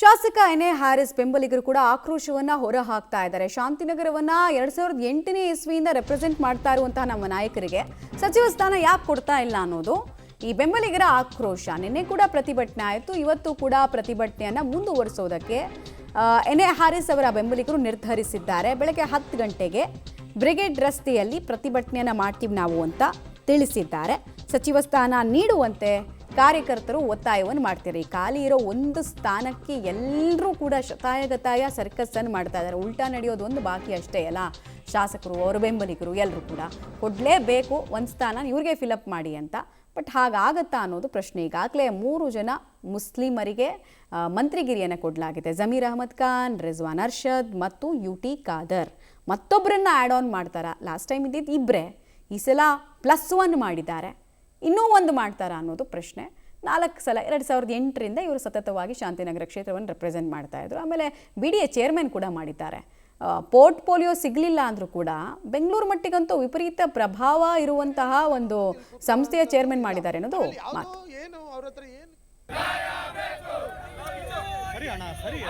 ಶಾಸಕ ಎನ್.ಎ. ಹ್ಯಾರಿಸ್ ಬೆಂಬಲಿಗರು ಕೂಡ ಆಕ್ರೋಶವನ್ನ ಹೊರ ಹಾಕ್ತಾ ಇದ್ದಾರೆ. ಶಾಂತಿನಗರವನ್ನ 2008ನೇ ಇಸ್ವಿಯಿಂದ ರೆಪ್ರೆಸೆಂಟ್ ಮಾಡ್ತಾ ಇರುವಂತಹ ನಮ್ಮ ನಾಯಕರಿಗೆ ಸಚಿವ ಸ್ಥಾನ ಯಾಕೆ ಕೊಡ್ತಾ ಇಲ್ಲ ಅನ್ನೋದು ಈ ಬೆಂಬಲಿಗರ ಆಕ್ರೋಶ. ನಿನ್ನೆ ಕೂಡ ಪ್ರತಿಭಟನೆ ಆಯಿತು, ಇವತ್ತು ಕೂಡ ಪ್ರತಿಭಟನೆಯನ್ನ ಮುಂದುವರಿಸೋದಕ್ಕೆ ಎನ್.ಎ. ಹ್ಯಾರಿಸ್ ಅವರ ಬೆಂಬಲಿಗರು ನಿರ್ಧರಿಸಿದ್ದಾರೆ. ಬೆಳಗ್ಗೆ 10 ಗಂಟೆಗೆ ಬ್ರಿಗೇಡ್ ರಸ್ತೆಯಲ್ಲಿ ಪ್ರತಿಭಟನೆಯನ್ನ ಮಾಡ್ತೀವಿ ನಾವು ಅಂತ ತಿಳಿಸಿದ್ದಾರೆ. ಸಚಿವ ಸ್ಥಾನ ನೀಡುವಂತೆ ಕಾರ್ಯಕರ್ತರು ಒತ್ತಾಯವನ್ನು ಮಾಡ್ತಾರೆ. ಖಾಲಿ ಇರೋ ಒಂದು ಸ್ಥಾನಕ್ಕೆ ಎಲ್ಲರೂ ಕೂಡ ಶತಾಯಗತಾಯ ಸರ್ಕಸ್ಸನ್ನು ಮಾಡ್ತಾ ಇದ್ದಾರೆ. ಉಲ್ಟಾ ನಡೆಯೋದು ಒಂದು ಬಾಕಿ ಅಷ್ಟೇ ಅಲ್ಲ. ಶಾಸಕರು, ಅವರ ಬೆಂಬಲಿಗರು ಎಲ್ಲರೂ ಕೂಡ ಕೊಡಲೇಬೇಕು ಒಂದು ಸ್ಥಾನ, ಇವ್ರಿಗೆ ಫಿಲಪ್ ಮಾಡಿ ಅಂತ. ಬಟ್ ಹಾಗಾಗತ್ತಾ ಅನ್ನೋದು ಪ್ರಶ್ನೆ. ಈಗಾಗಲೇ 3 ಜನ ಮುಸ್ಲಿಮರಿಗೆ ಮಂತ್ರಿಗಿರಿಯನ್ನು ಕೊಡಲಾಗಿದೆ. ಜಮೀರ್ ಅಹಮದ್ ಖಾನ್, ರಿಜ್ವಾನ್ ಅರ್ಷದ್ ಮತ್ತು UT ಖಾದರ್. ಮತ್ತೊಬ್ಬರನ್ನ ಆ್ಯಡ್ ಆನ್ ಮಾಡ್ತಾರಾ? ಲಾಸ್ಟ್ ಟೈಮ್ ಇದ್ದಿದ್ದು ಇಬ್ಬರೇ, ಈ ಸಲ +1 ಮಾಡಿದ್ದಾರೆ. ಇನ್ನೂ ಒಂದು ಮಾಡ್ತಾರಾ ಅನ್ನೋದು ಪ್ರಶ್ನೆ. 4 ಸಲ 2008ರಿಂದ ಇವರು ಸತತವಾಗಿ ಶಾಂತಿನಗರ ಕ್ಷೇತ್ರವನ್ನು ರೆಪ್ರೆಸೆಂಟ್ ಮಾಡ್ತಾ ಇದ್ರು. ಆಮೇಲೆ BDA ಚೇರ್ಮನ್ ಕೂಡ ಮಾಡಿದ್ದಾರೆ. ಪೋರ್ಟ್ಫೋಲಿಯೋ ಸಿಗಲಿಲ್ಲ ಅಂದರೂ ಕೂಡ ಬೆಂಗಳೂರು ಮಟ್ಟಿಗಂತೂ ವಿಪರೀತ ಪ್ರಭಾವ ಇರುವಂತಹ ಒಂದು ಸಂಸ್ಥೆಯ ಚೇರ್ಮನ್ ಮಾಡಿದ್ದಾರೆ ಅನ್ನೋದು ಮಾತು. ಸರಿ